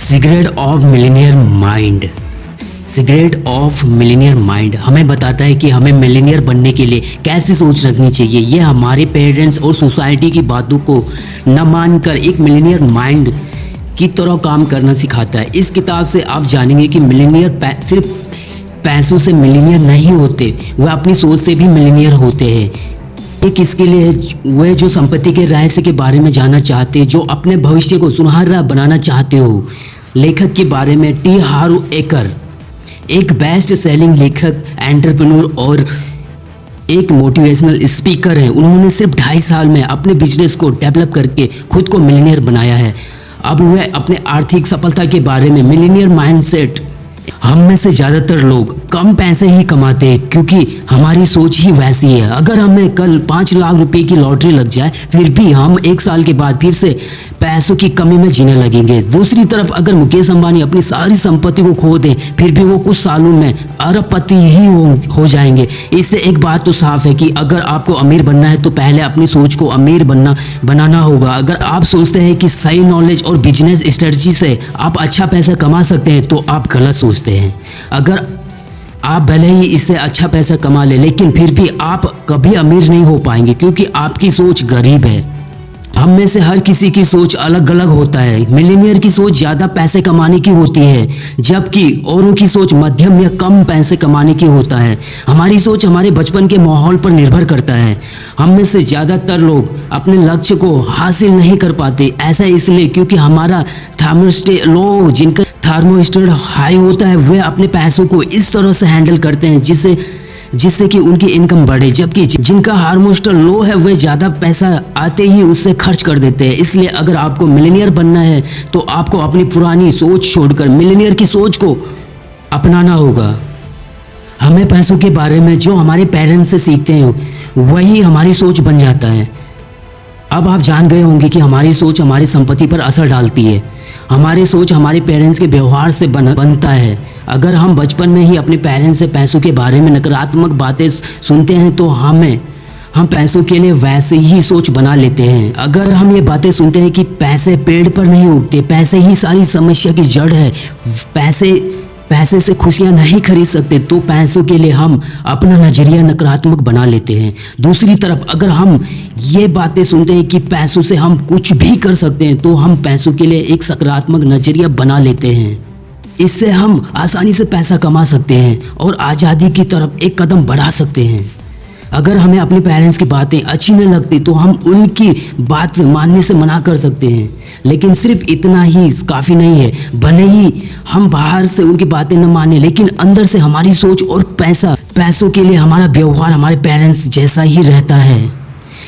Cigarette of millionaire mind. Cigarette of millionaire mind हमें बताता है कि हमें मिलीनियर बनने के लिए कैसी सोच रखनी चाहिए। ये हमारे पेरेंट्स और सोसाइटी की बातों को न मानकर एक मिलीनियर माइंड की तरह काम करना सिखाता है। इस किताब से आप जानेंगे कि मिलीनियर सिर्फ पैसों से मिलीनियर नहीं होते, वह अपनी सोच से भी मिलीनियर होते हैं। ये किसके लिए है? वह जो संपत्ति के रहस्य के बारे में जानना चाहते हैं, जो अपने भविष्य को सुनहरा बनाना चाहते हो। लेखक के बारे में टी हारू एकर एक बेस्ट सेलिंग लेखक, एंटरप्रेन्योर और एक मोटिवेशनल स्पीकर हैं। उन्होंने सिर्फ 2.5 साल में अपने बिजनेस को डेवलप करके खुद को मिलीनियर बनाया है। अब वह अपने आर्थिक सफलता के बारे में मिलीनियर माइंडसेट। हम में से ज़्यादातर लोग कम पैसे ही कमाते हैं क्योंकि हमारी सोच ही वैसी है। अगर हमें कल 5 लाख रुपए की लॉटरी लग जाए, फिर भी हम 1 साल के बाद फिर से पैसों की कमी में जीने लगेंगे। दूसरी तरफ अगर मुकेश अंबानी अपनी सारी संपत्ति को खो दें, फिर भी वो कुछ सालों में अरबपति ही हो जाएंगे। इससे एक बात तो साफ है कि अगर आपको अमीर बनना है तो पहले अपनी सोच को अमीर बनाना होगा। अगर आप सोचते हैं कि सही नॉलेज और बिजनेस स्ट्रेटजी से आप अच्छा पैसा कमा सकते हैं तो आप गलत सोचते हैं। अगर आप भले ही इससे अच्छा पैसा कमा ले, लेकिन फिर भी आप कभी अमीर नहीं हो पाएंगे क्योंकि आपकी सोच गरीब है। हम में से हर किसी की सोच अलग अलग होता है। मिलीनियर की सोच ज़्यादा पैसे कमाने की होती है, जबकि औरों की सोच मध्यम या कम पैसे कमाने की होता है। हमारी सोच हमारे बचपन के माहौल पर निर्भर करता है। हम में से ज़्यादातर लोग अपने लक्ष्य को हासिल नहीं कर पाते। ऐसा इसलिए क्योंकि हमारा थर्मोस्टेट लो, जिनका थर्मोस्टेट हाई होता है, वे अपने पैसों को इस तरह से हैंडल करते हैं जिससे कि उनकी इनकम बढ़े, जबकि जिनका हार्मोस्टर लो है वे ज़्यादा पैसा आते ही उससे खर्च कर देते हैं। इसलिए अगर आपको मिलीनियर बनना है तो आपको अपनी पुरानी सोच छोड़कर मिलीनियर की सोच को अपनाना होगा। हमें पैसों के बारे में जो हमारे पेरेंट्स से सीखते हैं वही हमारी सोच बन जाता है। अब आप जान गए होंगे कि हमारी सोच हमारी संपत्ति पर असर डालती है। हमारी सोच हमारे पेरेंट्स के व्यवहार से बनता है। अगर हम बचपन में ही अपने पेरेंट्स से पैसों के बारे में नकारात्मक बातें सुनते हैं तो हम पैसों के लिए वैसे ही सोच बना लेते हैं। अगर हम ये बातें सुनते हैं कि पैसे पेड़ पर नहीं उगते, पैसे ही सारी समस्या की जड़ है, पैसे से खुशियां नहीं खरीद सकते, तो पैसों के लिए हम अपना नज़रिया नकारात्मक बना लेते हैं। दूसरी तरफ अगर हम ये बातें सुनते हैं कि पैसों से हम कुछ भी कर सकते हैं, तो हम पैसों के लिए एक सकारात्मक नज़रिया बना लेते हैं। इससे हम आसानी से पैसा कमा सकते हैं और आज़ादी की तरफ एक कदम बढ़ा सकते हैं। अगर हमें अपने पेरेंट्स की बातें अच्छी नहीं लगती तो हम उनकी बात मानने से मना कर सकते हैं, लेकिन सिर्फ इतना ही काफ़ी नहीं है। भले ही हम बाहर से उनकी बातें न माने, लेकिन अंदर से हमारी सोच और पैसों के लिए हमारा व्यवहार हमारे पेरेंट्स जैसा ही रहता है।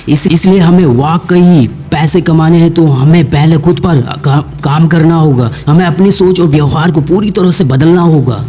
इसलिए हमें वाकई पैसे कमाने हैं तो हमें पहले खुद पर काम करना होगा। हमें अपनी सोच और व्यवहार को पूरी तरह से बदलना होगा।